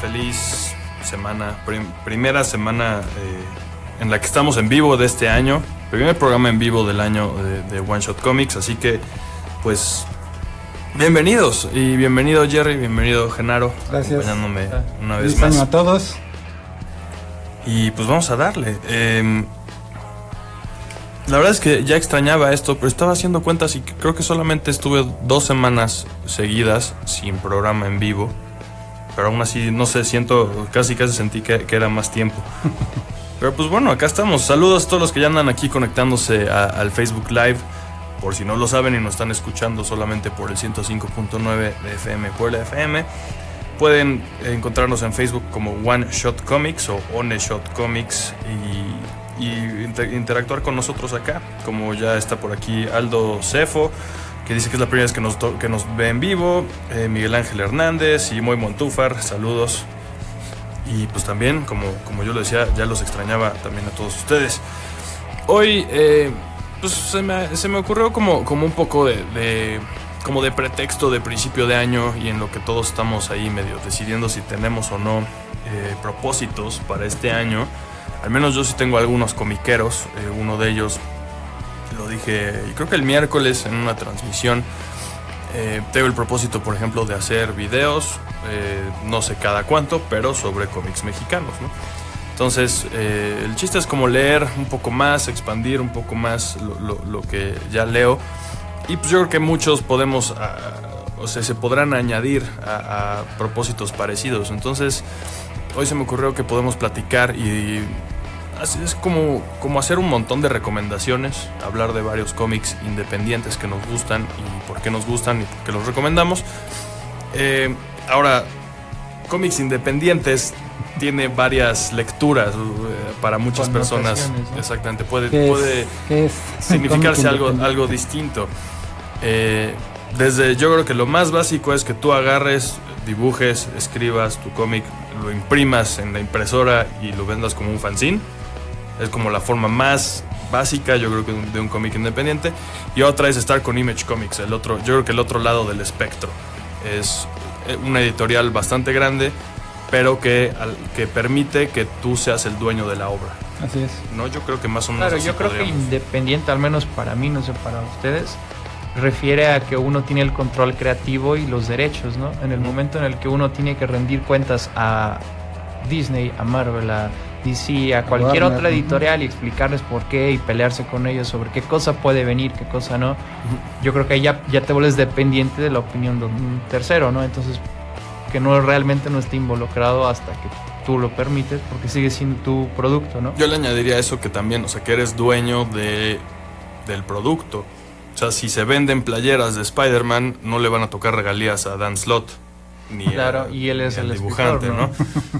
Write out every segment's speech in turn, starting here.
feliz semana, primera semana en la que estamos en vivo de este año, primer programa en vivo del año de One Shot Comics, así que pues bienvenidos y bienvenido Jerry, bienvenido Genaro. Gracias. Acompañándome una vez Feliz más. año a todos. Y pues vamos a darle. La verdad es que ya extrañaba esto, pero estaba haciendo cuentas y creo que solamente estuve 2 semanas seguidas sin programa en vivo. Pero aún así, no sé, casi sentí que era más tiempo. Pero pues bueno, acá estamos. Saludos a todos los que ya andan aquí conectándose al Facebook Live. Por si no lo saben y nos están escuchando solamente por el 105.9 de FM Puebla FM. Pueden encontrarnos en Facebook como One Shot Comics o One Shot Comics y interactuar con nosotros acá. Como ya está por aquí Aldo Cefo, que dice que es la primera vez que nos ve en vivo, Miguel Ángel Hernández y Moy Montúfar, saludos. Y pues también, como yo lo decía, ya los extrañaba también a todos ustedes. Hoy pues se me ocurrió como un poco de pretexto de principio de año y en lo que todos estamos ahí medio decidiendo si tenemos o no propósitos para este año. Al menos yo sí tengo algunos comiqueros, uno de ellos lo dije, y creo que el miércoles en una transmisión. Tengo el propósito, por ejemplo, de hacer videos, no sé cada cuánto, pero sobre cómics mexicanos, ¿no? Entonces, el chiste es como leer un poco más, expandir un poco más lo que ya leo. Y pues yo creo que muchos podemos, se podrán añadir a propósitos parecidos. Entonces, hoy se me ocurrió que podemos platicar y así es como hacer un montón de recomendaciones, hablar de varios cómics independientes que nos gustan y por qué nos gustan y por qué los recomendamos. Ahora, cómics independientes tiene varias lecturas para muchas personas, ¿no? Exactamente, puede significarse algo distinto. Yo creo que lo más básico es que tú agarres, dibujes, escribas tu cómic, lo imprimas en la impresora y lo vendas como un fanzine. Es como la forma más básica, yo creo que de un cómic independiente. Y otra es estar con Image Comics, yo creo que el otro lado del espectro. Es una editorial bastante grande, pero que permite que tú seas el dueño de la obra. Así es. ¿No? Yo creo que más o menos. Claro, yo creo que independiente, al menos para mí, no sé para ustedes, refiere a que uno tiene el control creativo y los derechos, ¿no? En el momento en el que uno tiene que rendir cuentas a Disney, a Marvel, a DC, a cualquier otra editorial y explicarles por qué y pelearse con ellos sobre qué cosa puede venir, qué cosa no, yo creo que ahí ya te vuelves dependiente de la opinión de un tercero, ¿no? Entonces, que no realmente no esté involucrado hasta que tú lo permites, porque sigue siendo tu producto, ¿no? Yo le añadiría eso que también, o sea, que eres dueño del producto. O sea, si se venden playeras de Spider-Man, no le van a tocar regalías a Dan Slott. Claro, y él es el dibujante, ¿no?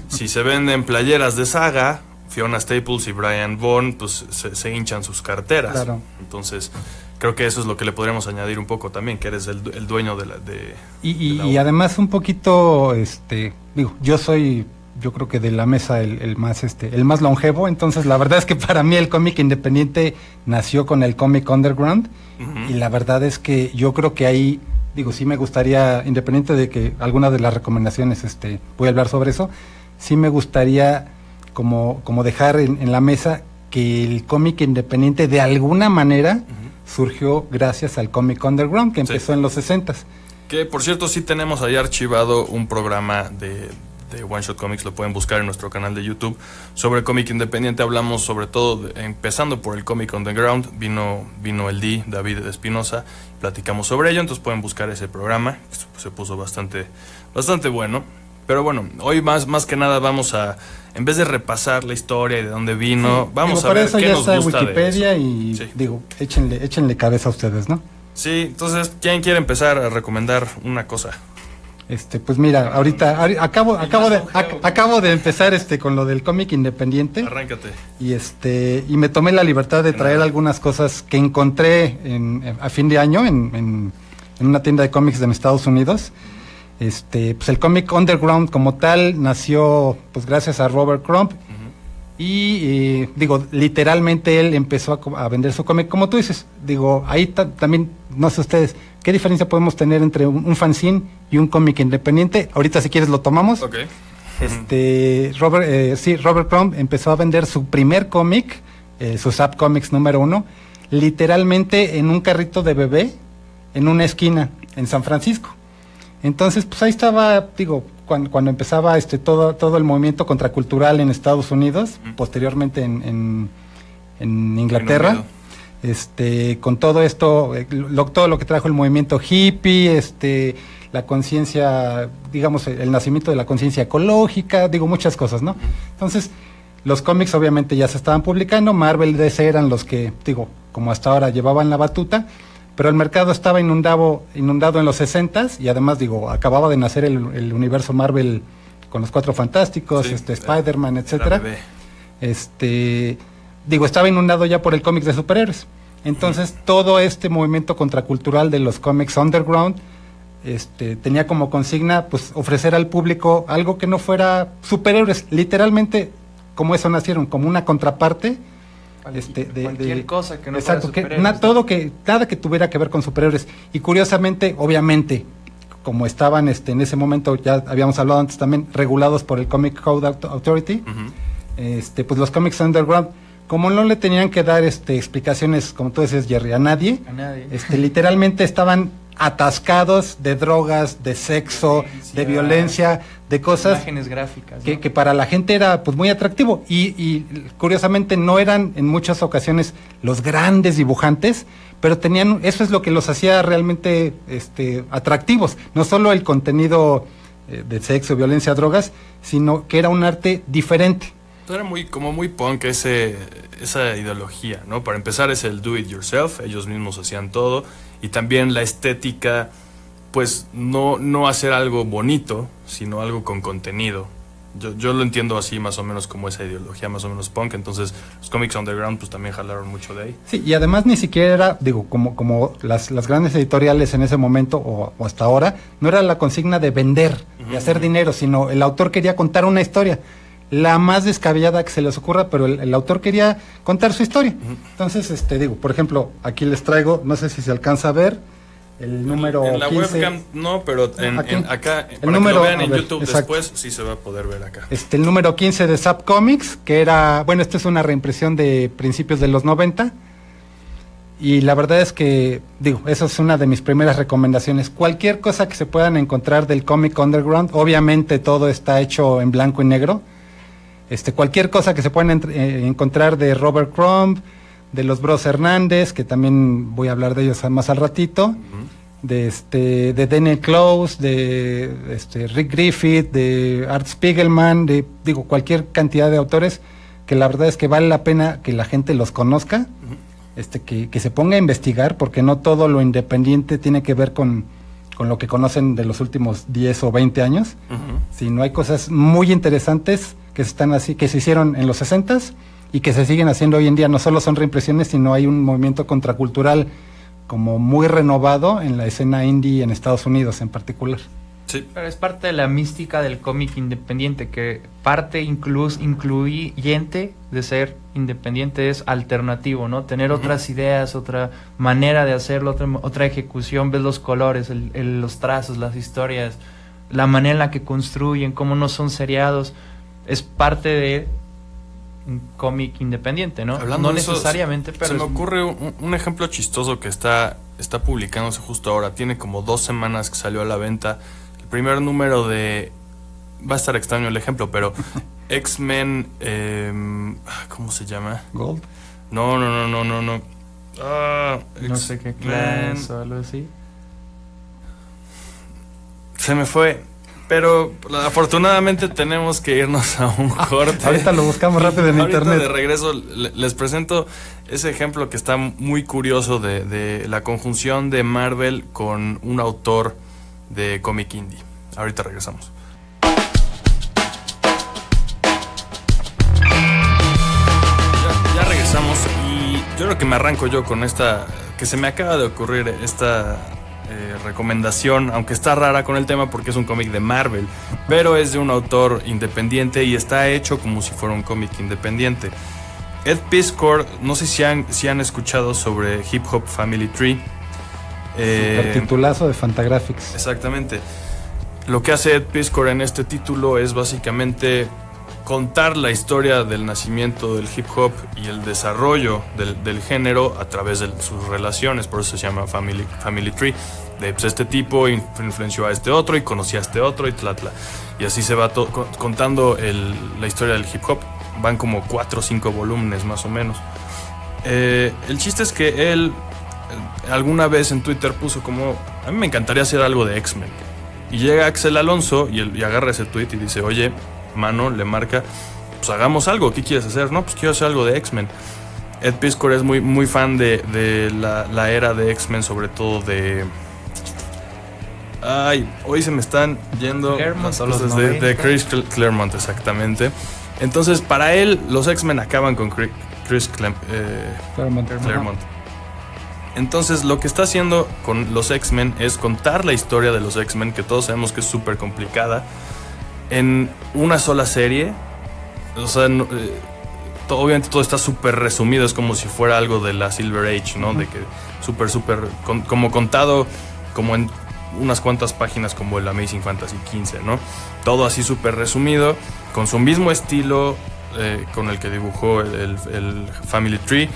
Si se venden playeras de Saga, Fiona Staples y Brian Vaughan, pues se hinchan sus carteras. Claro. Entonces, creo que eso es lo que le podríamos añadir un poco también, que eres el dueño de la y además un poquito, yo creo que de la mesa el más longevo. Entonces la verdad es que para mí el cómic independiente nació con el cómic underground. Y la verdad es que yo creo que ahí, sí me gustaría, independiente de que alguna de las recomendaciones voy a hablar sobre eso, sí me gustaría como dejar en la mesa que el cómic independiente de alguna manera surgió gracias al cómic underground que empezó en los 60s. Que por cierto sí tenemos ahí archivado un programa de One Shot Comics, lo pueden buscar en nuestro canal de YouTube. Sobre cómic independiente hablamos sobre todo, empezando por el cómic underground, vino el David Espinosa, platicamos sobre ello, entonces pueden buscar ese programa, se puso bastante bueno. Pero bueno, hoy más que nada vamos a, en vez de repasar la historia y de dónde vino, vamos a ver qué nos gusta de eso. Para eso ya está Wikipedia y échenle cabeza a ustedes, ¿no? Sí, entonces, ¿quién quiere empezar a recomendar una cosa? Pues mira, ahorita acabo de empezar con lo del cómic independiente. Arráncate. Y me tomé la libertad de traer algunas cosas que encontré a fin de año en una tienda de cómics de Estados Unidos. Pues el cómic underground como tal nació pues gracias a Robert Crumb. Y literalmente él empezó a vender su cómic, como tú dices. Ahí también, no sé ustedes, ¿qué diferencia podemos tener entre un fanzine y un cómic independiente? Ahorita si quieres lo tomamos. Ok. Robert Crumb empezó a vender su primer cómic, su Zap Comics número 1, literalmente en un carrito de bebé, en una esquina, en San Francisco. Entonces, pues ahí estaba, digo, cuando empezaba todo el movimiento contracultural en Estados Unidos, posteriormente en Inglaterra, con todo esto, todo lo que trajo el movimiento hippie, la conciencia, digamos, el nacimiento de la conciencia ecológica, digo, muchas cosas, ¿no? Entonces, los cómics obviamente ya se estaban publicando, Marvel y DC eran los que, digo, como hasta ahora llevaban la batuta, pero el mercado estaba inundado en los 60s y además, digo, acababa de nacer el universo Marvel con los Cuatro Fantásticos, sí, Spider-Man, etcétera. Digo, estaba inundado ya por el cómic de superhéroes. Entonces, todo este movimiento contracultural de los cómics underground tenía como consigna, pues, ofrecer al público algo que no fuera superhéroes, literalmente, como eso nacieron, como una contraparte cualquier cosa que no exacto, fuera nada que tuviera que ver con superhéroes. Y curiosamente, obviamente, como estaban en ese momento, ya habíamos hablado antes también, regulados por el Comic Code Authority, pues los cómics underground, como no le tenían que dar explicaciones, como tú dices, Jerry, a nadie. Literalmente estaban atascados de drogas, de sexo, de violencia, de cosas, imágenes gráficas, ¿no? que para la gente era pues muy atractivo y curiosamente no eran en muchas ocasiones los grandes dibujantes, pero tenían, eso es lo que los hacía realmente atractivos, no solo el contenido de sexo, violencia, drogas, sino que era un arte diferente. Era muy punk esa ideología, ¿no? Para empezar es el do it yourself, ellos mismos hacían todo, y también la estética, pues no hacer algo bonito, sino algo con contenido. Yo lo entiendo así más o menos como esa ideología más o menos punk, entonces los cómics underground pues también jalaron mucho de ahí. Sí, y además ni siquiera era, digo, como las grandes editoriales en ese momento o hasta ahora, no era la consigna de vender, de hacer dinero, sino el autor quería contar una historia, la más descabellada que se les ocurra, pero el autor quería contar su historia. Entonces, digo, por ejemplo, aquí les traigo, no sé si se alcanza a ver, el número en la 15. Webcam no, pero acá, el para número, que lo vean en ver, YouTube exacto. después, sí se va a poder ver acá. El número 15 de Zap Comics, que era, bueno, esta es una reimpresión de principios de los 90, y la verdad es que, digo, esa es una de mis primeras recomendaciones. Cualquier cosa que se puedan encontrar del cómic underground, obviamente todo está hecho en blanco y negro. Cualquier cosa que se puedan encontrar de Robert Crumb, de los Bros Hernández, que también voy a hablar de ellos más al ratito, de Daniel Close, de Rick Griffith, de Art Spiegelman, digo, cualquier cantidad de autores que la verdad es que vale la pena que la gente los conozca, que se ponga a investigar, porque no todo lo independiente tiene que ver con lo que conocen de los últimos 10 o 20 años, sino hay cosas muy interesantes que se hicieron en los 60s y que se siguen haciendo hoy en día. No solo son reimpresiones, sino hay un movimiento contracultural como muy renovado en la escena indie en Estados Unidos en particular. Sí. Pero es parte de la mística del cómic independiente, que parte incluyente de ser independiente es alternativo, ¿no? Tener otras ideas, otra manera de hacerlo, otra ejecución, ves los colores, los trazos, las historias, la manera en la que construyen, cómo no son seriados. Es parte de un cómic independiente, ¿no? Hablando no de eso, necesariamente, pero... Se me ocurre un ejemplo chistoso que está publicándose justo ahora. Tiene como 2 semanas que salió a la venta. El primer número de... Va a estar extraño el ejemplo, pero... X-Men... ¿cómo se llama? ¿Gold? No. No sé qué clase o algo así. Se me fue... Pero afortunadamente tenemos que irnos a un corte. Ahorita lo buscamos rápido en internet. De regreso les presento ese ejemplo que está muy curioso de la conjunción de Marvel con un autor de cómic indie. Ahorita regresamos. Ya regresamos y yo creo que me arranco yo con esta, que se me acaba de ocurrir esta... recomendación, aunque está rara con el tema porque es un cómic de Marvel, pero es de un autor independiente y está hecho como si fuera un cómic independiente. Ed Piskor, no sé si han escuchado sobre Hip Hop Family Tree. Super titulazo de Fantagraphics. Exactamente. Lo que hace Ed Piskor en este título es básicamente contar la historia del nacimiento del hip hop y el desarrollo del género a través de sus relaciones, por eso se llama Family Tree. De pues, este tipo influenció a este otro y conocía a este otro y y así se va contando la historia del hip hop. Van como 4 o 5 volúmenes más o menos. El chiste es que él alguna vez en Twitter puso como: a mí me encantaría hacer algo de X-Men. Y llega Axel Alonso y agarra ese tweet y dice: oye, mano, le marca, pues hagamos algo, ¿qué quieres hacer? No, pues quiero hacer algo de X-Men. Ed Piskor es muy, muy fan de la era de X-Men, sobre todo de... Ay, hoy se me están yendo las cosas de Chris Claremont, exactamente. Entonces, para él, los X-Men acaban con Chris Claremont. Entonces, lo que está haciendo con los X-Men es contar la historia de los X-Men, que todos sabemos que es súper complicada, en una sola serie. O sea, obviamente todo está súper resumido, es como si fuera algo de la Silver Age, ¿no? De que súper, como contado como en unas cuantas páginas, como el Amazing Fantasy XV, ¿no? Todo así súper resumido, con su mismo estilo con el que dibujó el Family Tree.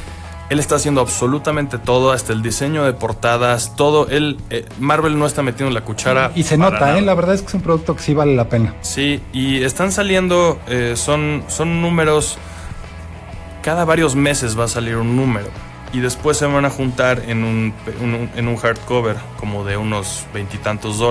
Él está haciendo absolutamente todo, hasta el diseño de portadas, todo. Marvel no está metiendo la cuchara. Y se nota, la verdad es que es un producto que sí vale la pena. Sí, y están saliendo, son números, cada varios meses va a salir un número. Y después se van a juntar en un hardcover, como de unos $20 y tantos.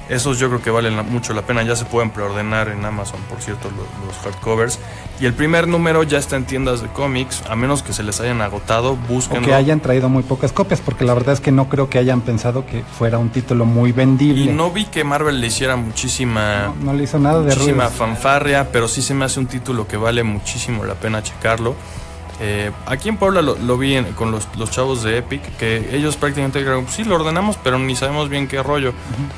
Esos yo creo que valen mucho la pena. Ya se pueden preordenar en Amazon, por cierto, los hardcovers. Y el primer número ya está en tiendas de cómics, a menos que se les hayan agotado, búsquenlo. O que hayan traído muy pocas copias, porque la verdad es que no creo que hayan pensado que fuera un título muy vendible. Y no vi que Marvel le hiciera muchísima... No le hizo nada de ruido. Muchísima fanfarria, pero sí se me hace un título que vale muchísimo la pena checarlo. Aquí en Puebla lo vi con los chavos de Epic, que ellos prácticamente dijeron: sí, lo ordenamos, pero ni sabemos bien qué rollo.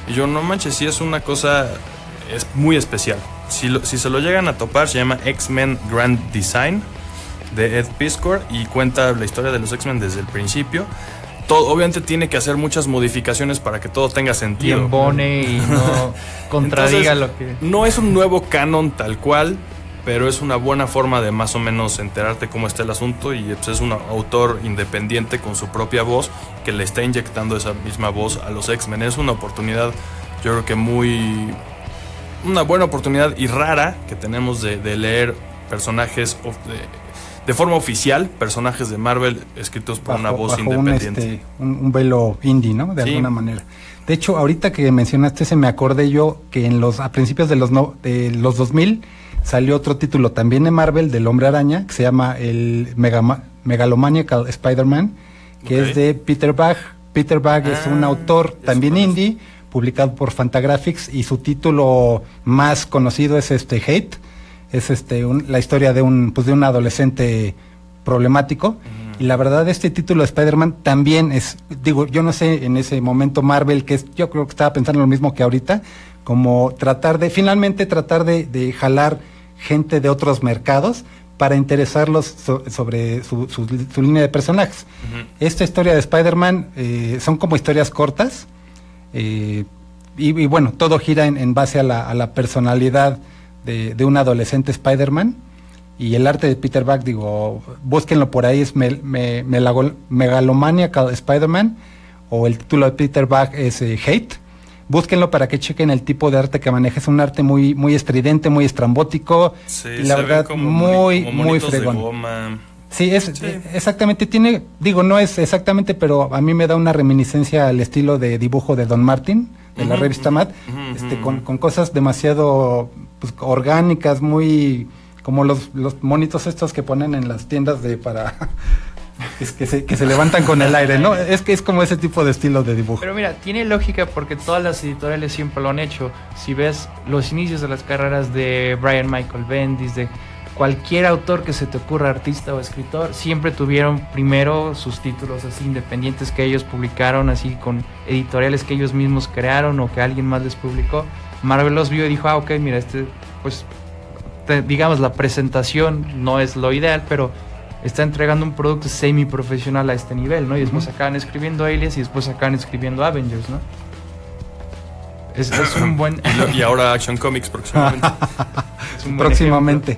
Y yo, no manches, sí es una cosa, es muy especial. Si se lo llegan a topar, se llama X-Men Grand Design, de Ed Piskor, y cuenta la historia de los X-Men desde el principio. Todo, obviamente tiene que hacer muchas modificaciones para que todo tenga sentido. Y embone y no contradiga. Entonces, lo que... No es un nuevo canon tal cual, pero es una buena forma de más o menos enterarte cómo está el asunto. Y pues es un autor independiente con su propia voz, que le está inyectando esa misma voz a los X-Men. Es una oportunidad, yo creo que una buena oportunidad y rara que tenemos de leer personajes de forma oficial, personajes de Marvel escritos por una voz independiente. Un velo indie, ¿no? De alguna manera. De hecho, ahorita que mencionaste ese, me acordé yo que a principios de los 2000 salió otro título también de Marvel, del Hombre Araña, que se llama el Megalomaniacal Spider-Man, que es de Peter Bagge. Peter Bagge es un autor también indie, publicado por Fantagraphics, y su título más conocido es Hate. Es la historia de un adolescente problemático. Y la verdad, este título de Spider-Man también es, yo no sé en ese momento Marvel, yo creo que estaba pensando lo mismo que ahorita, como finalmente tratar de jalar gente de otros mercados para interesarlos sobre su línea de personajes. Esta historia de Spider-Man son como historias cortas, y bueno, todo gira en base a la personalidad de un adolescente Spider-Man. Y el arte de Peter Bagge, búsquenlo por ahí, es Megalomaniacal Spider-Man, o el título de Peter Bagge es Hate. Búsquenlo para que chequen el tipo de arte que maneja. Es un arte muy, muy estridente, muy estrambótico, y la verdad muy fregón. Sí, exactamente, no es exactamente, pero a mí me da una reminiscencia al estilo de dibujo de Don Martin, de la revista Mad, con cosas demasiado orgánicas, muy como los monitos estos que ponen en las tiendas que se levantan con el aire, ¿no? Es que es como ese tipo de estilo de dibujo. Pero mira, tiene lógica porque todas las editoriales siempre lo han hecho. Si ves los inicios de las carreras de Brian Michael Bendis, de cualquier autor que se te ocurra, artista o escritor, siempre tuvieron primero sus títulos así independientes que ellos publicaron, así con editoriales que ellos mismos crearon o que alguien más les publicó. Marvel los vio y dijo: ok, mira, digamos, la presentación no es lo ideal, pero está entregando un producto semi-profesional a este nivel, ¿no? Y después acaban escribiendo Alias y después acaban escribiendo Avengers, ¿no? Es un buen... y ahora Action Comics próximamente. Próximamente.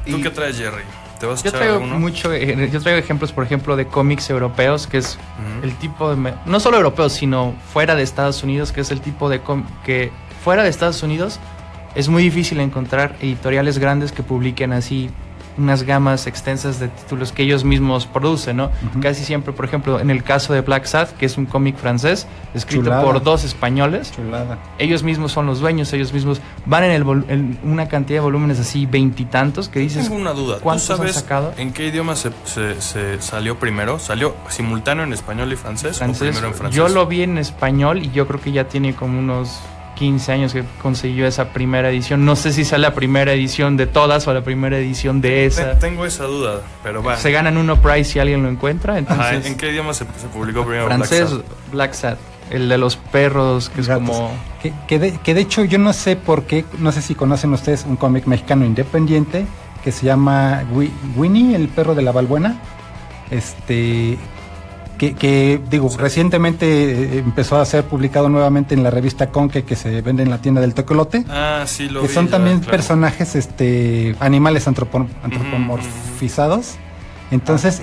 ¿Tú qué traes, Jerry? ¿Te vas a yo echar traigo alguno? yo traigo ejemplos, por ejemplo, de cómics europeos, que es el tipo de... No solo europeos, sino fuera de Estados Unidos, que es el tipo de que fuera de Estados Unidos es muy difícil encontrar editoriales grandes que publiquen así unas gamas extensas de títulos que ellos mismos producen, ¿no? Casi siempre, por ejemplo, en el caso de Black Sad, que es un cómic francés, escrito por 2 españoles. Chulada. Ellos mismos son los dueños, ellos mismos van en una cantidad de volúmenes así 20 y tantos que dices... Tengo una duda. ¿Tú sabes en qué idioma se salió primero? ¿Salió simultáneo en español y francés o primero en francés? Yo lo vi en español y yo creo que ya tiene como unos 15 años que consiguió esa primera edición. No sé si sea la primera edición de todas o la primera edición de esa. Tengo esa duda, pero va. Se ganan uno prize si alguien lo encuentra. Entonces, ¿en qué idioma se publicó primero? Francés, Black Sad. El de los perros, que es como... Que de hecho yo no sé por qué, no sé si conocen ustedes un cómic mexicano independiente que se llama Winnie, el perro de la Balbuena. Que digo, recientemente empezó a ser publicado nuevamente en la revista Conque, que se vende en la tienda del Tecolote. Sí, lo que vi. son también claro. personajes, animales antropomorfizados. Entonces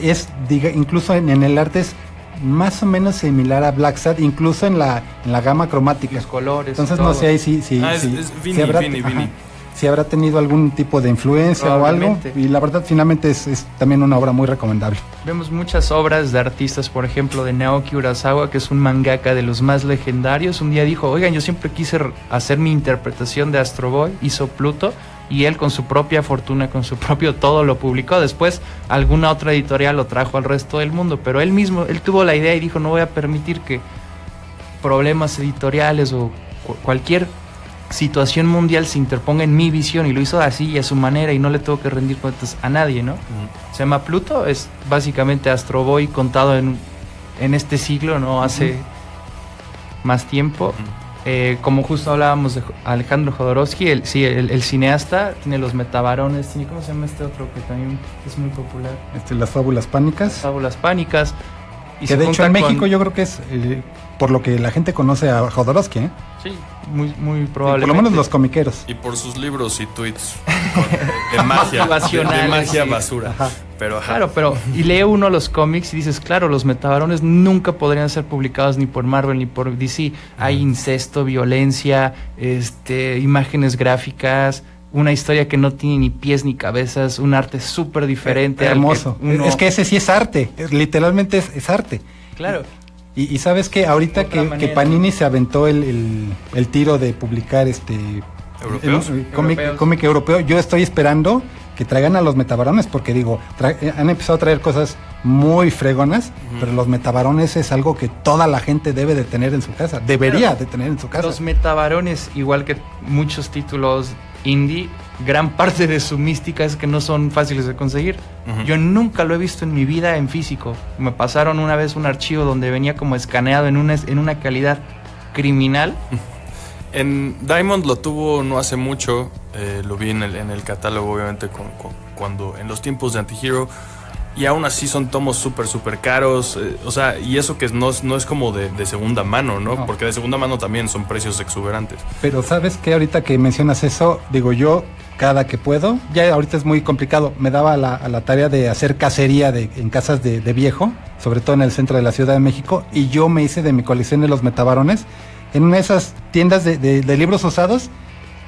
incluso en el arte es más o menos similar a Black Sad, incluso en la gama cromática. Los colores. Entonces no sé si es Vinny. Si habrá tenido algún tipo de influencia o algo, y la verdad finalmente es también una obra muy recomendable. Vemos muchas obras de artistas, por ejemplo de Naoki Urasawa, que es un mangaka de los más legendarios. Un día dijo, oigan, yo siempre quise hacer mi interpretación de Astro Boy, hizo Pluto, y él con su propia fortuna, con su propio todo lo publicó. Después alguna otra editorial lo trajo al resto del mundo, pero él tuvo la idea y dijo, no voy a permitir que problemas editoriales o cualquier situación mundial se interponga en mi visión, y lo hizo así y a su manera, y no le tengo que rendir cuentas a nadie, ¿no? Se llama Pluto, es básicamente Astro Boy contado en este siglo, ¿no? Hace más tiempo. Como justo hablábamos de Alejandro Jodorowsky, el cineasta, tiene los metabarones, ¿cómo se llama este otro que también es muy popular? Las Fábulas Pánicas. Fábulas Pánicas. Y que de hecho en México yo creo que es por lo que la gente conoce a Jodorowsky, ¿eh? Sí, muy probablemente. Por lo menos los comiqueros. Y por sus libros y tweets de magia, de magia basura. Ajá. Claro, pero y lee uno los cómics y dices, claro, los metabarones nunca podrían ser publicados ni por Marvel ni por DC. Hay incesto, violencia, imágenes gráficas, una historia que no tiene ni pies ni cabezas, un arte súper diferente. Hermoso. Es que ese sí es arte, literalmente es arte. Claro. Y sabes que ahorita que Panini se aventó el tiro de publicar cómic europeo, yo estoy esperando que traigan a los metabarones, porque digo, han empezado a traer cosas muy fregonas, pero los metabarones es algo que toda la gente debe de tener en su casa, debería de tener en su casa. Los metabarones, igual que muchos títulos indie, gran parte de su mística es que no son fáciles de conseguir. Yo nunca lo he visto en mi vida en físico. Me pasaron una vez un archivo donde venía como escaneado en una calidad criminal. En Diamond lo tuvo no hace mucho, lo vi en el catálogo, obviamente, cuando en los tiempos de Antihero, y aún así son tomos súper caros, y eso que no es como de segunda mano, ¿no? Porque de segunda mano también son precios exuberantes. Pero sabes que ahorita que mencionas eso, digo yo, cada que puedo, ya ahorita es muy complicado, me daba a la tarea de hacer cacería en casas de viejo, sobre todo en el centro de la Ciudad de México, y yo me hice de mi colección de los metabarones en una de esas tiendas de libros usados,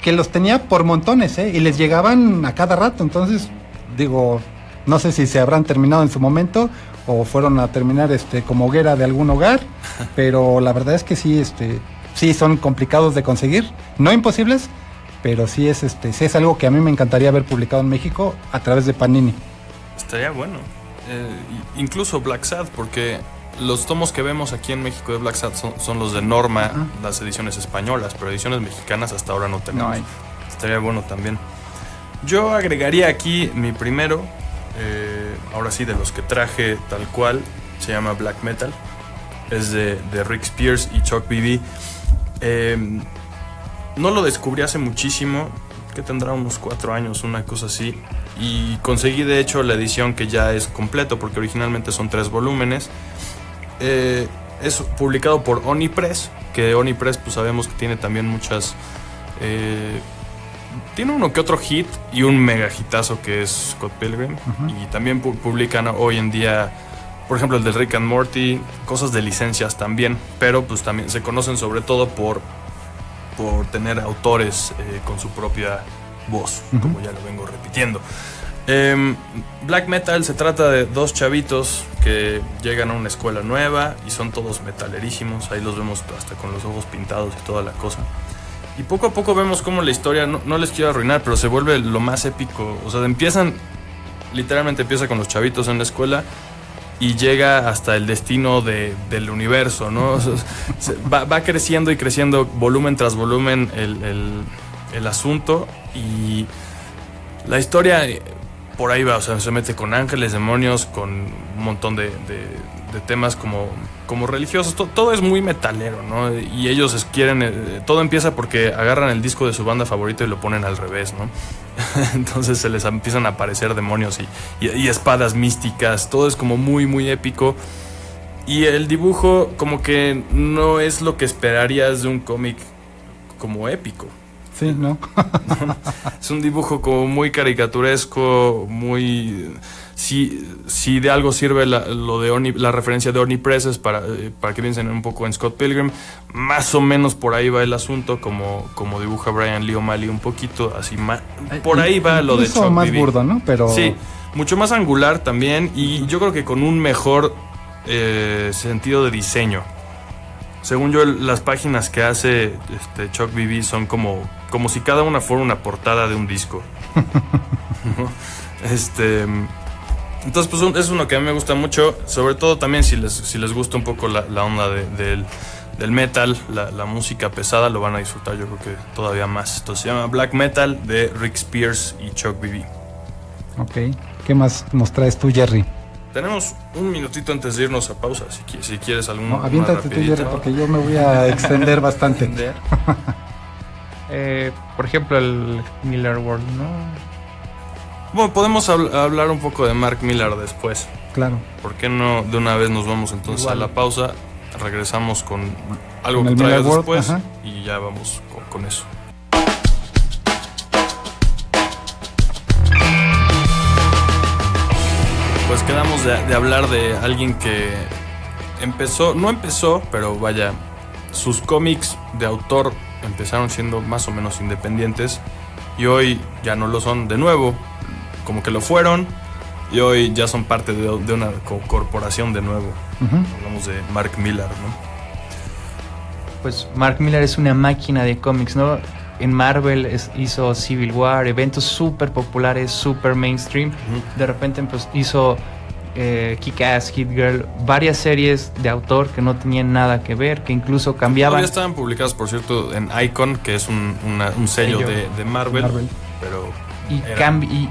que los tenía por montones, y les llegaban a cada rato. Entonces, digo, no sé si se habrán terminado en su momento o fueron a terminar como hoguera de algún hogar, pero la verdad es que sí, sí son complicados de conseguir, no imposibles, pero sí es algo que a mí me encantaría ver publicado en México a través de Panini. Estaría bueno. Incluso Black Sad, porque los tomos que vemos aquí en México de Black Sad son los de Norma, las ediciones españolas, pero ediciones mexicanas hasta ahora no tenemos. No hay. Estaría bueno también. Yo agregaría aquí mi primero, ahora sí, de los que traje tal cual, se llama Black Metal. Es de Rick Spears y Chuck BB. No lo descubrí hace muchísimo, que tendrá unos 4 años, una cosa así. Y conseguí de hecho la edición que ya es completo, porque originalmente son 3 volúmenes. es publicado por Oni Press, que Oni Press pues sabemos que tiene también muchas... tiene uno que otro hit y un mega hitazo que es Scott Pilgrim. Y también publican hoy en día, por ejemplo, el de Rick and Morty, cosas de licencias también, pero pues también se conocen sobre todo por tener autores con su propia voz, como ya lo vengo repitiendo. Black Metal se trata de dos chavitos que llegan a una escuela nueva y son todos metalerísimos. Ahí los vemos hasta con los ojos pintados y toda la cosa. Y poco a poco vemos cómo la historia, no les quiero arruinar, pero se vuelve lo más épico. O sea, literalmente empieza con los chavitos en la escuela y llega hasta el destino del universo, ¿no? O sea, va creciendo y creciendo, volumen tras volumen, el asunto. Y la historia por ahí va, o sea, se mete con ángeles, demonios, con un montón de temas como religiosos. Todo es muy metalero, ¿no? Y ellos quieren... todo empieza porque agarran el disco de su banda favorita y lo ponen al revés, ¿no? Entonces se les empiezan a aparecer demonios y espadas místicas. Todo es como muy, muy épico. Y el dibujo como que no es lo que esperarías de un cómic como épico. Sí, ¿no? Es un dibujo como muy caricaturesco, muy... Si de algo sirve la referencia de Oni Press es para que piensen un poco en Scott Pilgrim, más o menos por ahí va el asunto, como dibuja Brian Lee O'Malley un poquito, así por ahí va lo de Chuck más Bibi. burdo, ¿no? Pero... Sí, mucho más angular también, y yo creo que con un mejor sentido de diseño. Según yo, las páginas que hace Chuck Bibi son como si cada una fuera una portada de un disco. Entonces, pues es uno que a mí me gusta mucho, sobre todo también si les gusta un poco la onda del metal, la música pesada, lo van a disfrutar yo creo que todavía más. Entonces se llama Black Metal de Rick Spears y Chuck Bibi. Ok, ¿qué más nos traes tú, Jerry? Tenemos un minutito antes de irnos a pausa, si quieres alguna. No, aviéntate tú, Jerry, porque yo me voy a extender bastante. Por ejemplo, el Miller World, ¿no? Bueno, podemos hablar un poco de Mark Millar después. Claro. ¿Por qué no de una vez nos vamos entonces a la pausa? Regresamos con algo con que traigas World, después. ajá. Y ya vamos con eso. Pues quedamos de hablar de alguien que no empezó, pero vaya, sus cómics de autor empezaron siendo más o menos independientes y hoy ya no lo son de nuevo, como que lo fueron y hoy ya son parte de una corporación de nuevo. Hablamos de Mark Millar, ¿no? Pues Mark Millar es una máquina de cómics, ¿no? En Marvel hizo Civil War, eventos súper populares, súper mainstream. De repente pues, hizo Kick-Ass, Hit Girl, varias series de autor que no tenían nada que ver, que incluso cambiaban. Todavía estaban publicadas, por cierto, en Icon, que es un sello de Marvel. Pero y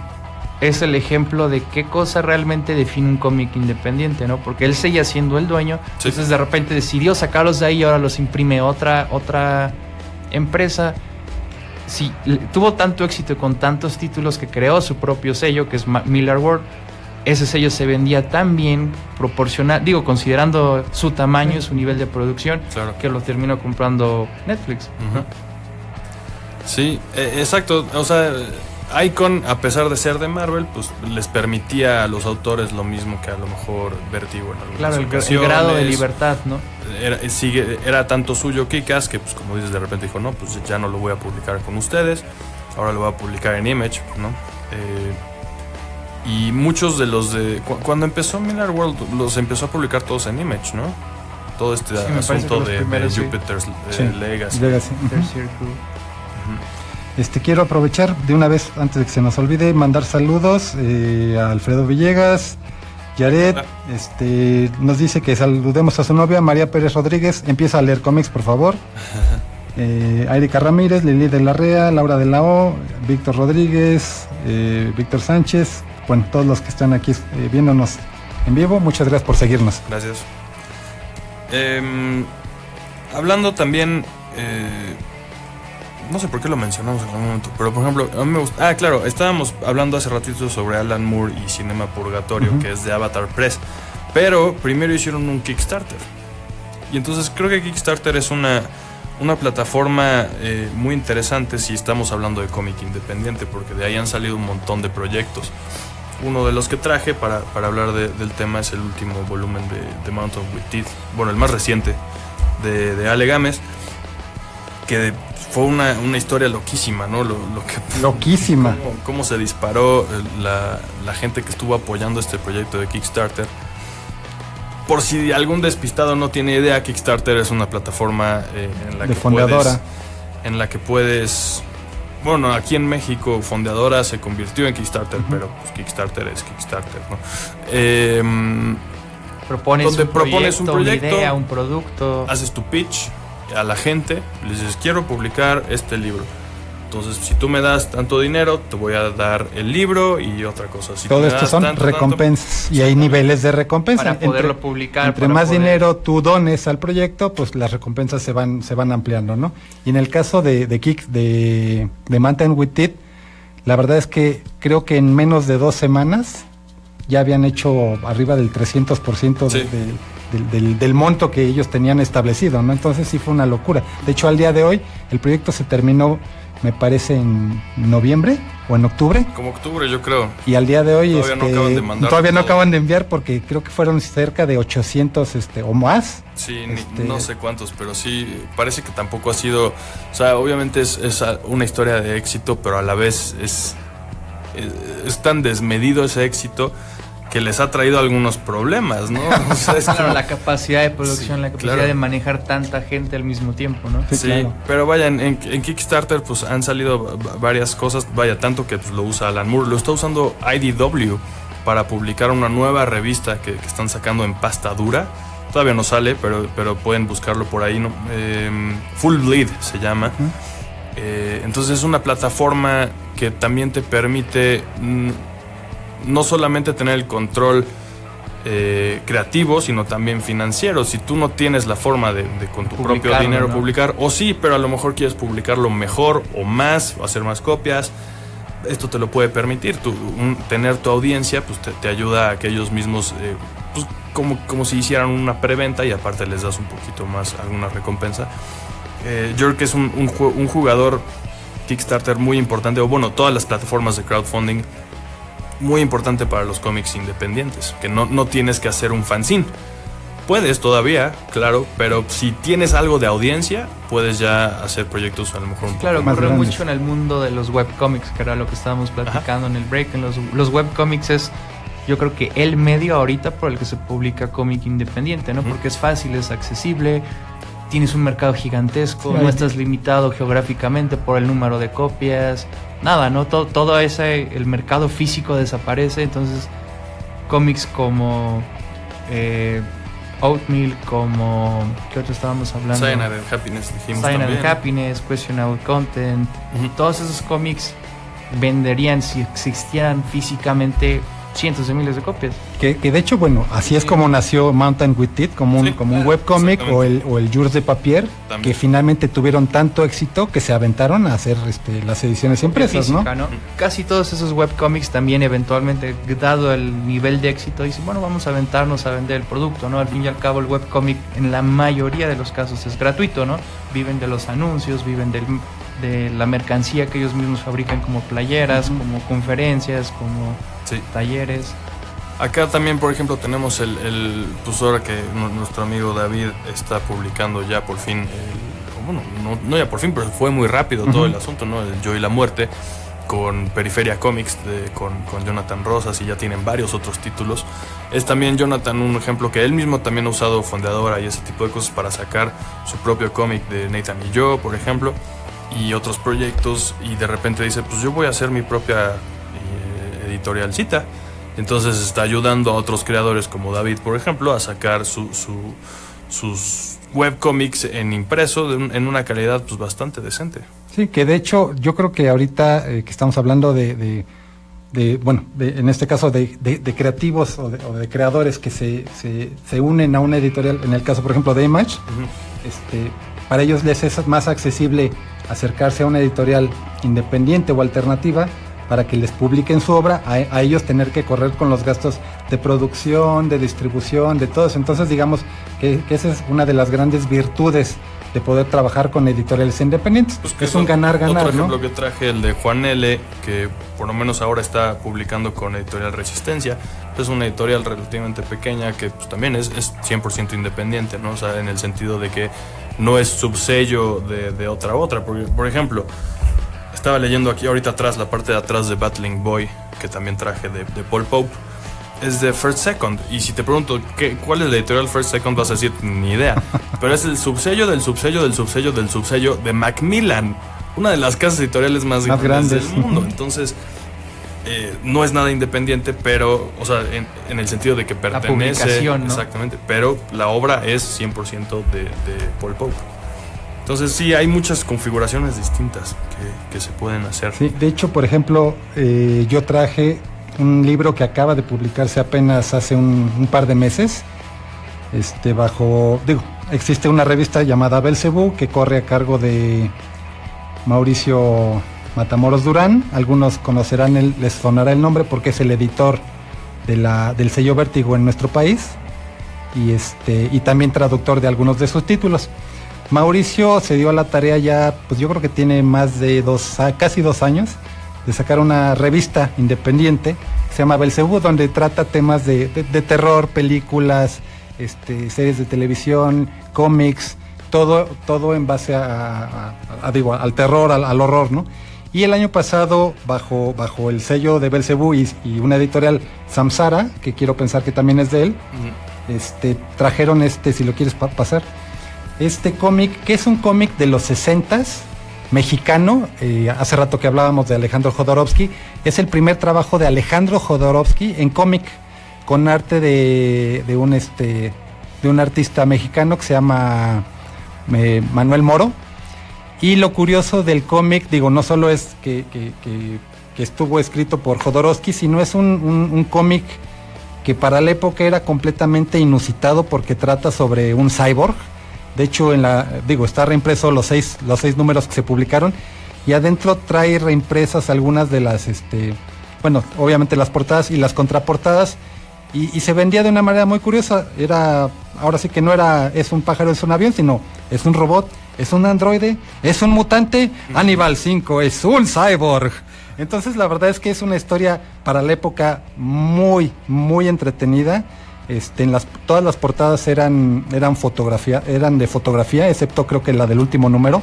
es el ejemplo de qué cosa realmente define un cómic independiente, ¿no? Porque él seguía siendo el dueño, sí. Entonces de repente decidió sacarlos de ahí y ahora los imprime otra empresa. Sí, tuvo tanto éxito con tantos títulos que creó su propio sello, que es Millar World. Ese sello se vendía tan bien, considerando su tamaño, su nivel de producción, claro, que lo terminó comprando Netflix. Sí, exacto. O sea, Icon, a pesar de ser de Marvel, pues les permitía a los autores lo mismo que a lo mejor Vertigo en algunas ocasiones. El grado de libertad, ¿no? Era tanto suyo Kick-Ass que, pues como dices, de repente dijo, no, pues ya no lo voy a publicar con ustedes, ahora lo voy a publicar en Image, ¿no? Y muchos de los cuando empezó Millar World, los empezó a publicar todos en Image, ¿no? Todo este asunto de Jupiter's Legacy. Quiero aprovechar de una vez, antes de que se nos olvide, mandar saludos a Alfredo Villegas, Jared, nos dice que saludemos a su novia, María Pérez Rodríguez, empieza a leer cómics, por favor. Erika Ramírez, Lili de la Rea, Laura de la O, Víctor Rodríguez, Víctor Sánchez, bueno, todos los que están aquí viéndonos en vivo, muchas gracias por seguirnos. Gracias. Hablando también, no sé por qué lo mencionamos en algún momento, pero por ejemplo, a mí me gusta. Claro, estábamos hablando hace ratito sobre Alan Moore y Cinema Purgatorio, que es de Avatar Press, pero primero hicieron un Kickstarter. Y entonces creo que Kickstarter es una plataforma muy interesante si estamos hablando de cómic independiente, porque de ahí han salido un montón de proyectos. Uno de los que traje para hablar del tema es el último volumen de Mountain with Teeth, bueno, el más reciente de Ale Gámez, que fue una historia loquísima, ¿no? Loquísima. Cómo se disparó la gente que estuvo apoyando este proyecto de Kickstarter. Por si algún despistado no tiene idea, Kickstarter es una plataforma en la que puedes... Bueno, aquí en México Fondeadora se convirtió en Kickstarter, pero pues Kickstarter es Kickstarter, ¿no? Propones un proyecto, una idea, un producto. Haces tu pitch a la gente, le dices, quiero publicar este libro. Entonces, si tú me das tanto dinero, te voy a dar el libro y otra cosa. Si todo esto son recompensas y hay niveles de recompensa. Para poderlo publicar. Entre más dinero tú dones al proyecto, pues las recompensas se van ampliando, ¿no? Y en el caso de Mountain with Teeth, la verdad es que creo que en menos de 2 semanas ya habían hecho arriba del 300% sí. del monto que ellos tenían establecido, ¿no? Entonces sí fue una locura. De hecho, al día de hoy, el proyecto se terminó, me parece, en noviembre o en octubre. Como octubre, yo creo. Y al día de hoy todavía no acaban de enviar porque creo que fueron cerca de 800 o más. Sí, no sé cuántos, pero sí, parece que tampoco ha sido... O sea, obviamente es una historia de éxito, pero a la vez es tan desmedido ese éxito que les ha traído algunos problemas, ¿no? O sea, claro, la capacidad de producción, sí, la capacidad de manejar tanta gente al mismo tiempo, ¿no? Sí, claro. Pero vaya, en Kickstarter pues han salido varias cosas, vaya, tanto que pues, lo usa Alan Moore, lo está usando IDW para publicar una nueva revista que están sacando en pasta dura. Todavía no sale, pero pueden buscarlo por ahí, ¿no? Full Bleed se llama. Entonces es una plataforma que también te permite... no solamente tener el control creativo, sino también financiero. Si tú no tienes la forma de con tu propio dinero, ¿no?, publicar, o sí, pero a lo mejor quieres publicarlo mejor o más, o hacer más copias, esto te lo puede permitir. Tener tu audiencia pues te ayuda a que ellos mismos, pues, como si hicieran una preventa y aparte les das un poquito más, alguna recompensa. Yo creo que es un jugador Kickstarter muy importante, o bueno, todas las plataformas de crowdfunding, muy importante para los cómics independientes, que no tienes que hacer un fanzine. Puedes todavía, claro, pero si tienes algo de audiencia, puedes ya hacer proyectos a lo mejor un poco más ocurre grandes. Mucho en el mundo de los webcomics, que era lo que estábamos platicando en el break. En los webcomics es, yo creo que el medio ahorita por el que se publica cómic independiente, ¿no? Porque es fácil, es accesible, tienes un mercado gigantesco, no estás limitado geográficamente por el número de copias, nada, ¿no? Todo el mercado físico desaparece. Entonces cómics como Oatmeal, como ¿qué otro estábamos hablando? Cyanide and Happiness, dijimos Cyanide también. and Happiness, Questionable Content, todos esos cómics venderían, si existieran físicamente, cientos de miles de copias. Que de hecho, bueno, así es como nació Mountain with Teeth, como un webcomic, o el Jours de Papier, también, que finalmente tuvieron tanto éxito que se aventaron a hacer las ediciones impresas, física, ¿no? Casi todos esos webcomics también eventualmente, dado el nivel de éxito, dicen, bueno, vamos a aventarnos a vender el producto, ¿no? Al fin y al cabo el webcomic en la mayoría de los casos es gratuito, ¿no? Viven de los anuncios, viven de la mercancía que ellos mismos fabrican, como playeras, como conferencias, como talleres. Acá también, por ejemplo, tenemos pues ahora que nuestro amigo David está publicando ya por fin, bueno, no ya por fin, pero fue muy rápido todo el asunto, ¿no? El Yo y la Muerte, con Periferia Comics, con Jonathan Rosas, y ya tienen varios otros títulos. Es también Jonathan un ejemplo que él mismo también ha usado Fondeadora y ese tipo de cosas para sacar su propio cómic de Nathan y yo, por ejemplo, y otros proyectos, y de repente dice, pues yo voy a hacer mi propia editorialcita. Entonces está ayudando a otros creadores como David, por ejemplo, a sacar sus webcomics en impreso en una calidad pues bastante decente. Sí, que de hecho yo creo que ahorita que estamos hablando en este caso de creativos o de creadores que se unen a una editorial, en el caso por ejemplo de Image, para ellos les es más accesible acercarse a una editorial independiente o alternativa, para que les publiquen su obra, a ellos tener que correr con los gastos de producción, de distribución, de todo eso. Entonces digamos que esa es una de las grandes virtudes de poder trabajar con editoriales independientes. Pues que es un ganar-ganar, otro ejemplo, ¿no? que traje, el de Juan L., que por lo menos ahora está publicando con Editorial Resistencia. Es una editorial relativamente pequeña que pues, también es 100% independiente, ¿no? O sea, en el sentido de que no es subsello de otra. Porque, por ejemplo, estaba leyendo aquí ahorita atrás, la parte de atrás de Battling Boy, que también traje de Paul Pope, es de First Second. Y si te pregunto cuál es la editorial First Second, vas a decir ni idea. Pero es el subsello del subsello del subsello del subsello de Macmillan, una de las casas editoriales más grandes del mundo. Entonces, no es nada independiente, pero, o sea, en el sentido de que pertenece. La publicación, ¿no? Exactamente, pero la obra es 100% de Paul Pope. Entonces sí, hay muchas configuraciones distintas que se pueden hacer. Sí, de hecho, por ejemplo, yo traje un libro que acaba de publicarse apenas hace un par de meses, existe una revista llamada Belcebú que corre a cargo de Mauricio Matamoros Durán. Algunos conocerán, les sonará el nombre porque es el editor del sello Vértigo en nuestro país y también traductor de algunos de sus títulos. Mauricio se dio a la tarea ya, pues yo creo que tiene más de casi 2 años, de sacar una revista independiente que se llama Belcebú, donde trata temas de terror, películas, series de televisión, cómics, todo en base al terror, al horror, ¿no? Y el año pasado, bajo el sello de Belcebú y una editorial, Samsara, que quiero pensar que también es de él, trajeron si lo quieres pasar, este cómic, que es un cómic de los 60s, mexicano. Hace rato que hablábamos de Alejandro Jodorowsky, es el primer trabajo de Alejandro Jodorowsky en cómic, con arte de un artista mexicano que se llama Manuel Moro. Y lo curioso del cómic, no solo es que estuvo escrito por Jodorowsky, sino es un cómic que para la época era completamente inusitado porque trata sobre un cyborg. De hecho, está reimpreso los seis números que se publicaron, y adentro trae reimpresas algunas de las, obviamente las portadas y las contraportadas, y se vendía de una manera muy curiosa. Ahora sí que no es un pájaro, es un avión, sino es un robot, es un androide, es un mutante, Aníbal 5 es un cyborg. Entonces la verdad es que es una historia para la época muy, muy entretenida. Todas las portadas eran de fotografía, excepto creo que la del último número,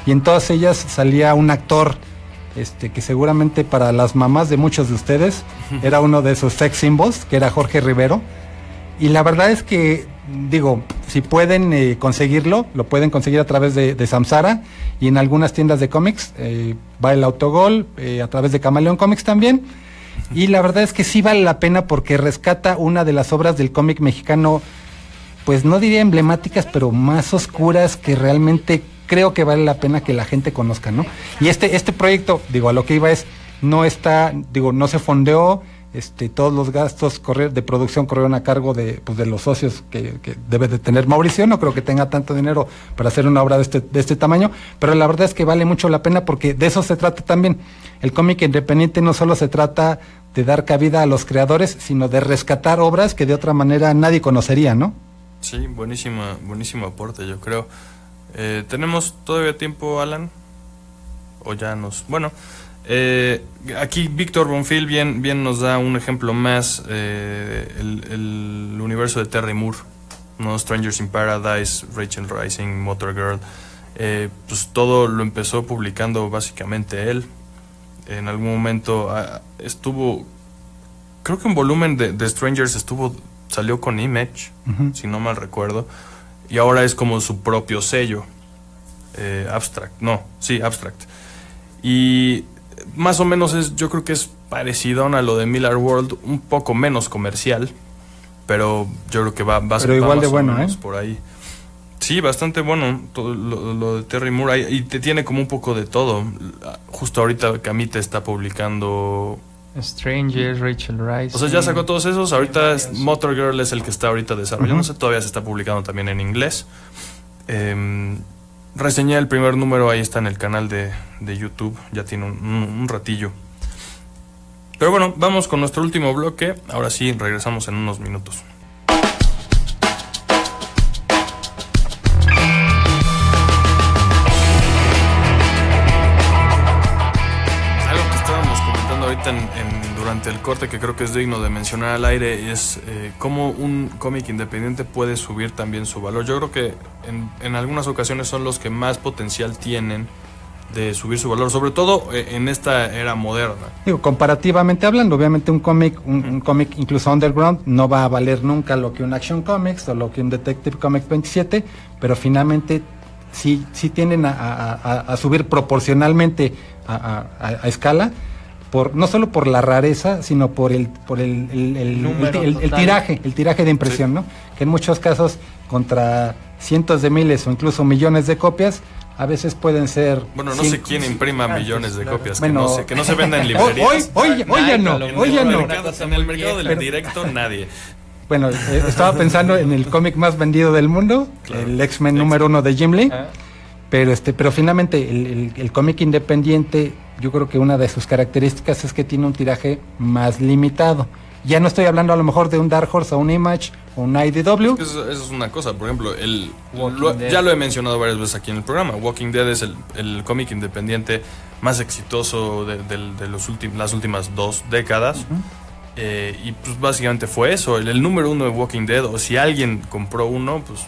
y en todas ellas salía un actor que seguramente para las mamás de muchos de ustedes era uno de sus sex symbols, que era Jorge Rivero. Y la verdad es que, si pueden conseguirlo, lo pueden conseguir a través de Samsara y en algunas tiendas de cómics, va el Autogol, a través de Camaleón Comics también. Y la verdad es que sí vale la pena porque rescata una de las obras del cómic mexicano, pues no diría emblemáticas, pero más oscuras, que realmente creo que vale la pena que la gente conozca, ¿no? Y este proyecto, a lo que iba es, no se fondeó, todos los gastos de producción corrieron a cargo de los socios que debe de tener Mauricio. No creo que tenga tanto dinero para hacer una obra de este tamaño, pero la verdad es que vale mucho la pena porque de eso se trata también. El cómic independiente no solo se trata de dar cabida a los creadores, sino de rescatar obras que de otra manera nadie conocería, ¿no? Sí, buenísimo aporte, yo creo. ¿Tenemos todavía tiempo, Alan? ¿O ya nos...? Bueno, aquí Víctor Bonfil bien nos da un ejemplo más, el universo de Terry Moore, ¿no? Strangers in Paradise, Rachel Rising, Motor Girl, pues todo lo empezó publicando básicamente él. En algún momento estuvo, creo que un volumen de Strangers salió con Image, si no mal recuerdo, y ahora es como su propio sello, Abstract. Y más o menos yo creo que es parecido a lo de Miller World, un poco menos comercial, pero yo creo que va pero igual de bueno, por ahí. Sí, bastante bueno todo lo de Terry Moore, y te tiene como un poco de todo. Justo ahorita Camite está publicando Strangers, Rachel Rice. O sea, ya sacó todos esos. Ahorita Motor Girl es el que está ahorita desarrollándose. Todavía se está publicando también en inglés. Reseñé el primer número, ahí está en el canal de YouTube. Ya tiene un ratillo. Pero bueno, vamos con nuestro último bloque. Ahora sí, regresamos en unos minutos. Algo que estábamos comentando ahorita durante el corte, que creo que es digno de mencionar al aire, es cómo un cómic independiente puede subir también su valor. Yo creo que en algunas ocasiones son los que más potencial tienen de subir su valor, sobre todo en esta era moderna. Digo, comparativamente hablando, obviamente un cómic incluso underground no va a valer nunca lo que un Action Comics o lo que un Detective Comics 27, pero finalmente sí tienden a subir proporcionalmente a escala, no solo por la rareza, sino por el tiraje de impresión, sí. ¿No? Que en muchos casos contra cientos de miles o incluso millones de copias, a veces pueden ser... Bueno, no sé quién imprima millones de copias, bueno, que no se venda en librerías. Hoy ya no. En el mercado del directo, nadie. Bueno, estaba pensando en el cómic más vendido del mundo, claro, el X-Men número 1 de Jim Lee, pero finalmente el cómic independiente, yo creo que una de sus características es que tiene un tiraje más limitado. Ya no estoy hablando a lo mejor de un Dark Horse o un Image o un IDW. Eso es una cosa, por ejemplo, ya lo he mencionado varias veces aquí en el programa. Walking Dead es el cómic independiente más exitoso de las últimas 2 décadas. Y pues básicamente fue eso, el número 1 de Walking Dead, o si alguien compró uno, pues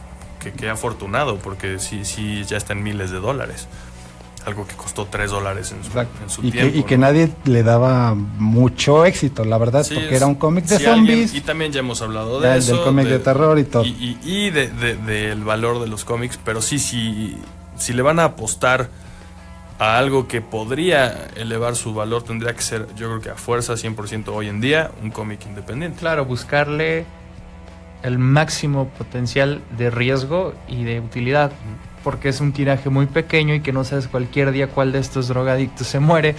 que afortunado, porque sí ya está en miles de dólares. Algo que costó $3 en su tiempo. Y que nadie le daba mucho éxito, la verdad, sí, porque era un cómic de zombies. Y también ya hemos hablado de eso. Del cómic de terror y todo. Y del valor de los cómics, pero si le van a apostar a algo que podría elevar su valor, tendría que ser, yo creo que a fuerza 100% hoy en día, un cómic independiente. Claro, buscarle el máximo potencial de riesgo y de utilidad. Porque es un tiraje muy pequeño y que no sabes cualquier día cuál de estos drogadictos se muere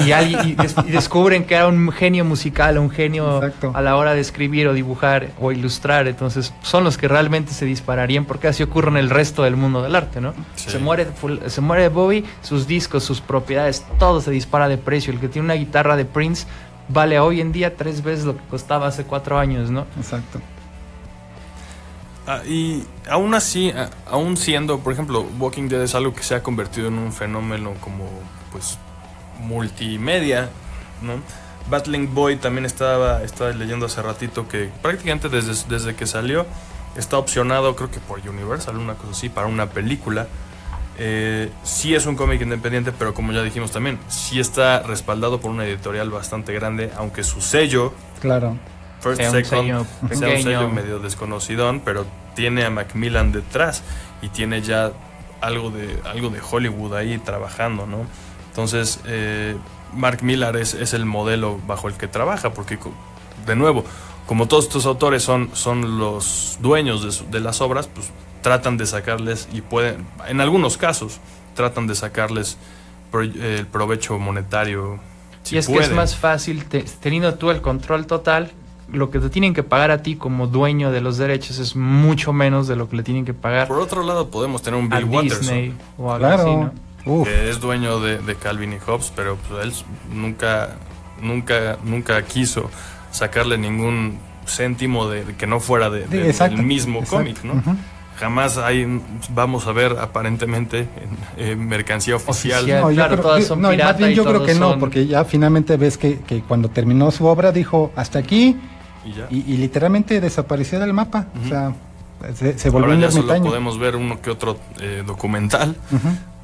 y descubren que era un genio musical, un genio Exacto. A la hora de escribir o dibujar o ilustrar. Entonces son los que realmente se dispararían, porque así ocurre en el resto del mundo del arte, ¿no? Sí. Se muere Bowie, sus discos, sus propiedades, todo se dispara de precio. El que tiene una guitarra de Prince vale hoy en día 3 veces lo que costaba hace 4 años, ¿no? Exacto. Y aún así, aún siendo, por ejemplo, Walking Dead es algo que se ha convertido en un fenómeno como, pues, multimedia, ¿no? Battling Boy también estaba leyendo hace ratito que prácticamente desde que salió está opcionado, creo que por Universal, una cosa así, para una película. Sí es un cómic independiente, pero como ya dijimos también, sí está respaldado por una editorial bastante grande, aunque su sello... Claro. First Second sea un sello medio desconocidón, pero tiene a Macmillan detrás y tiene ya algo de Hollywood ahí trabajando, ¿no? Entonces Mark Millar es el modelo bajo el que trabaja, porque de nuevo, como todos estos autores son los dueños de las obras, pues tratan de sacarles, y pueden, en algunos casos tratan de sacarles el provecho monetario. Si y es pueden. Que es más fácil teniendo tú el control total. Lo que te tienen que pagar a ti como dueño de los derechos es mucho menos de lo que le tienen que pagar. Por otro lado, podemos tener un Bill Watterson, Disney o algo así, ¿no? Que es dueño de Calvin y Hobbes, pero pues él nunca quiso sacarle ningún céntimo de que no fuera del mismo cómic, ¿no? Jamás vamos a ver aparentemente mercancía oficial. No, claro, todas son pirata, más bien yo creo que no, porque ya finalmente ves que cuando terminó su obra dijo hasta aquí y literalmente desapareció del mapa. O sea, se volvió un ermitaño. Solo podemos ver uno que otro documental,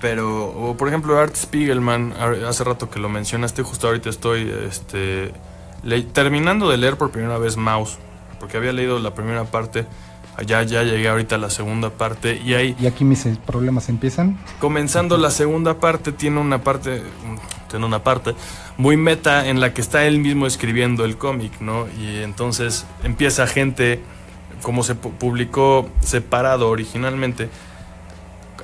pero por ejemplo Art Spiegelman, hace rato que lo mencionaste, justo ahorita estoy terminando de leer por primera vez Maus, porque había leído la primera parte. Ya llegué ahorita a la segunda parte y ahí... ¿Y aquí mis problemas empiezan? Comenzando la segunda parte, tiene una parte muy meta en la que está él mismo escribiendo el cómic, ¿no? Y entonces empieza gente, como se publicó separado originalmente,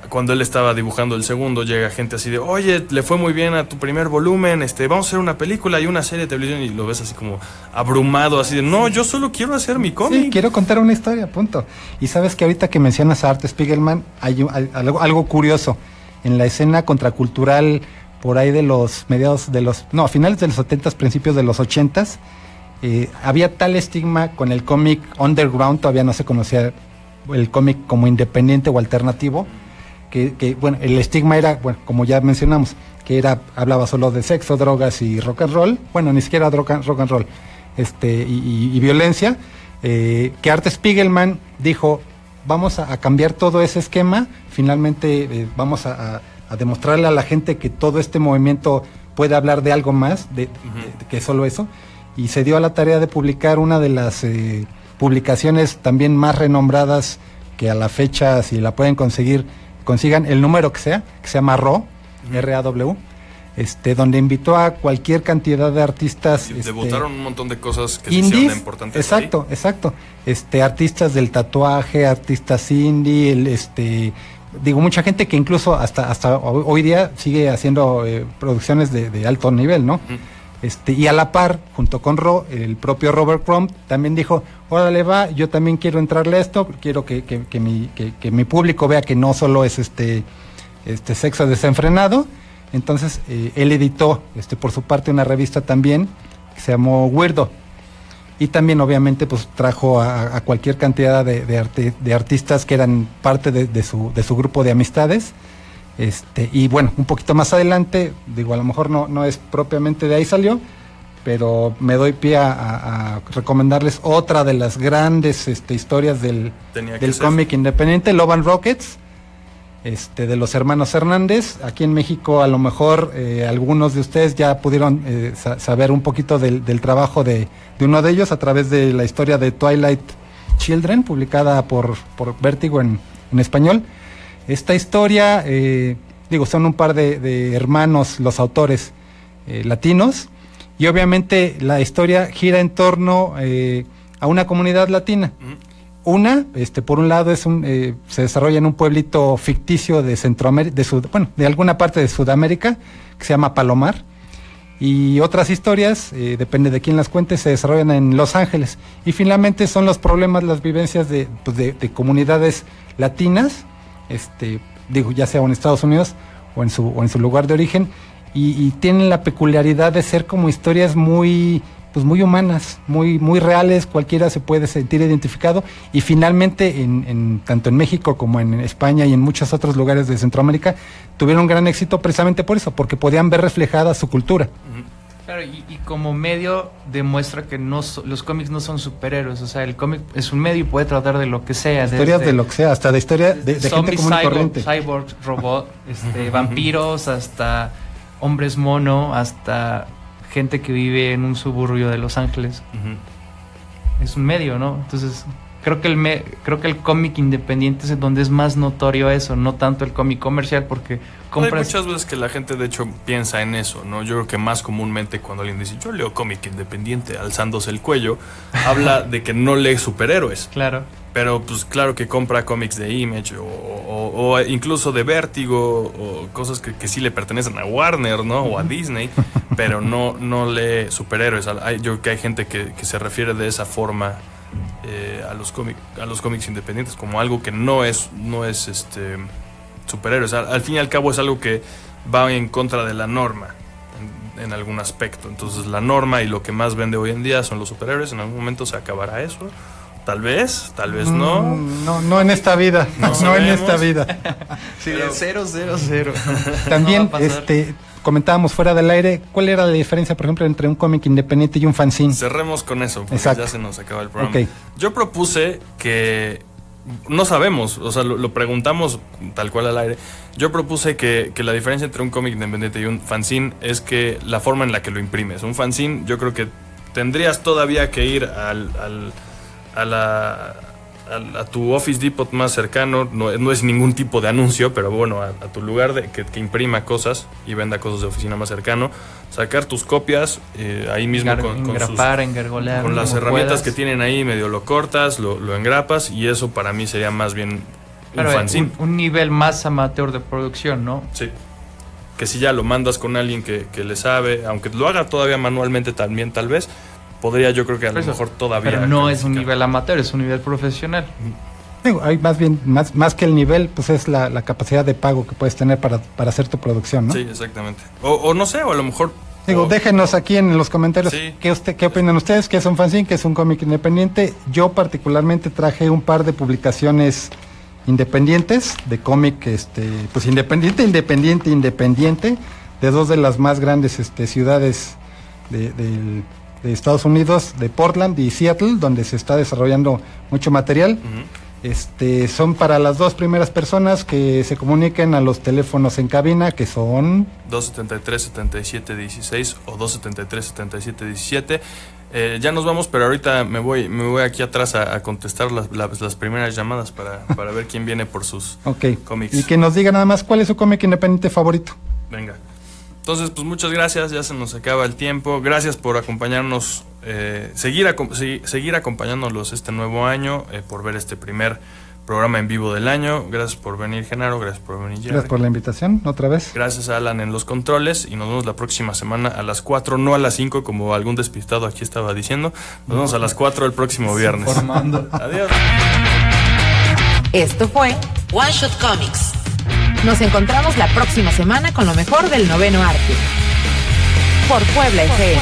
cuando él estaba dibujando el segundo, llega gente así de, oye, le fue muy bien a tu primer volumen, vamos a hacer una película y una serie de televisión, y lo ves así como abrumado, así de, no, yo solo quiero hacer mi cómic. Sí, quiero contar una historia, punto. Y sabes que ahorita que mencionas a Art Spiegelman, hay algo curioso. En la escena contracultural por ahí de los finales de los 70s, principios de los 80s, había tal estigma con el cómic underground, todavía no se conocía el cómic como independiente o alternativo, que bueno, el estigma era, bueno, como ya mencionamos, que hablaba solo de sexo, drogas y rock and roll, bueno, ni siquiera rock and roll, y violencia, que Art Spiegelman dijo, vamos a cambiar todo ese esquema, finalmente vamos a demostrarle a la gente que todo este movimiento puede hablar de algo más de que solo eso, y se dio a la tarea de publicar una de las publicaciones también más renombradas, que a la fecha, si la pueden consigan el número que se llama RAW, R-A-W, donde invitó a cualquier cantidad de artistas. Debutaron un montón de cosas que indies, se hicieron importantes. Exacto. Artistas del tatuaje, artistas indie, mucha gente que incluso hasta hoy día sigue haciendo producciones de alto nivel, ¿no? Y a la par, junto con el propio Robert Crumb también dijo, órale va, yo también quiero entrarle a esto, quiero que mi público vea que no solo es sexo desenfrenado. Entonces él editó por su parte una revista también que se llamó Weirdo, y también obviamente pues trajo a cualquier cantidad de artistas que eran parte de su grupo de amistades. Y bueno, un poquito más adelante, a lo mejor no es propiamente de ahí salió, pero me doy pie a recomendarles otra de las grandes historias del cómic independiente, Love and Rockets, de los hermanos Hernández. Aquí en México a lo mejor algunos de ustedes ya pudieron saber un poquito del trabajo de uno de ellos a través de la historia de Twilight Children, publicada por Vértigo en español. Esta historia, son un par de hermanos, los autores latinos, y obviamente la historia gira en torno a una comunidad latina. Una, por un lado, se desarrolla en un pueblito ficticio de Centroamérica, de alguna parte de Sudamérica, que se llama Palomar, y otras historias, depende de quién las cuente, se desarrollan en Los Ángeles, y finalmente son los problemas, las vivencias de comunidades latinas, ya sea en Estados Unidos o en su lugar de origen, y tienen la peculiaridad de ser como historias muy humanas, muy reales, cualquiera se puede sentir identificado, y finalmente tanto en México como en España y en muchos otros lugares de Centroamérica tuvieron gran éxito precisamente por eso, porque podían ver reflejada su cultura. Claro, y como medio demuestra que los cómics no son superhéroes, o sea, el cómic es un medio y puede tratar de lo que sea. Historias de lo que sea, hasta de historia de gente común y corriente. Cyborgs, robot, vampiros, hasta hombres mono, hasta gente que vive en un suburbio de Los Ángeles. Es un medio, ¿no? Entonces, creo que el cómic independiente es donde es más notorio eso, no tanto el cómic comercial, porque hay muchas veces que la gente de hecho piensa en eso, ¿no? Yo creo que más comúnmente cuando alguien dice yo leo cómic independiente alzándose el cuello, habla de que no lee superhéroes. Claro. Pero pues claro que compra cómics de Image o incluso de Vértigo, o cosas que sí le pertenecen a Warner, ¿no? O a Disney, pero no lee superhéroes. Yo creo que hay gente que se refiere de esa forma a los cómics independientes como algo que no es superhéroes. Al fin y al cabo es algo que va en contra de la norma en algún aspecto. Entonces la norma y lo que más vende hoy en día son los superhéroes. En algún momento se acabará eso. Tal vez no. No en esta vida. No en esta vida. Sí, 0. También comentábamos fuera del aire, ¿cuál era la diferencia, por ejemplo, entre un cómic independiente y un fanzine? Cerremos con eso, porque Exacto. Ya se nos acaba el programa. Okay. Yo propuse que no sabemos, o sea, lo preguntamos tal cual al aire. Yo propuse que la diferencia entre un cómic independiente y un fanzine es que la forma en la que lo imprimes. Un fanzine, yo creo que tendrías todavía que ir a tu Office Depot más cercano, no es ningún tipo de anuncio, pero bueno, a tu lugar que imprima cosas y venda cosas de oficina más cercano, sacar tus copias ahí mismo con las herramientas que tienen ahí, medio lo cortas, lo engrapas, y eso para mí sería más bien un fanzine. Un nivel más amateur de producción, ¿no? Sí. Que si ya lo mandas con alguien que le sabe, aunque lo haga todavía manualmente también tal vez, podría, yo creo que a lo mejor todavía... Pero no es un nivel amateur, es un nivel profesional. Digo, hay más que el nivel, pues es la capacidad de pago que puedes tener para hacer tu producción, ¿no? Sí, exactamente. O no sé, o a lo mejor... Digo, déjenos aquí en los comentarios qué opinan ustedes, qué es un fanzine, qué es un cómic independiente. Yo particularmente traje un par de publicaciones independientes de cómic, pues independiente, de dos de las más grandes ciudades de Estados Unidos, de Portland y Seattle, donde se está desarrollando mucho material. Son para las dos primeras personas que se comuniquen a los teléfonos en cabina, que son 273-7716 o 273-7717. Ya nos vamos, pero ahorita me voy aquí atrás a contestar las primeras llamadas para ver quién viene por sus cómics. Y que nos diga nada más cuál es su cómic independiente favorito. Venga. Entonces, pues muchas gracias, ya se nos acaba el tiempo. Gracias por acompañarnos, seguir acompañándolos este nuevo año, por ver este primer programa en vivo del año. Gracias por venir, Genaro, gracias por venir, Jerry. Gracias por la invitación, otra vez. Gracias a Alan en los controles, y nos vemos la próxima semana a las 4, no a las 5 como algún despistado aquí estaba diciendo. Nos vemos a las 4 el próximo viernes. Adiós. Esto fue One Shot Comics. Nos encontramos la próxima semana con lo mejor del noveno arte. Por Puebla FM.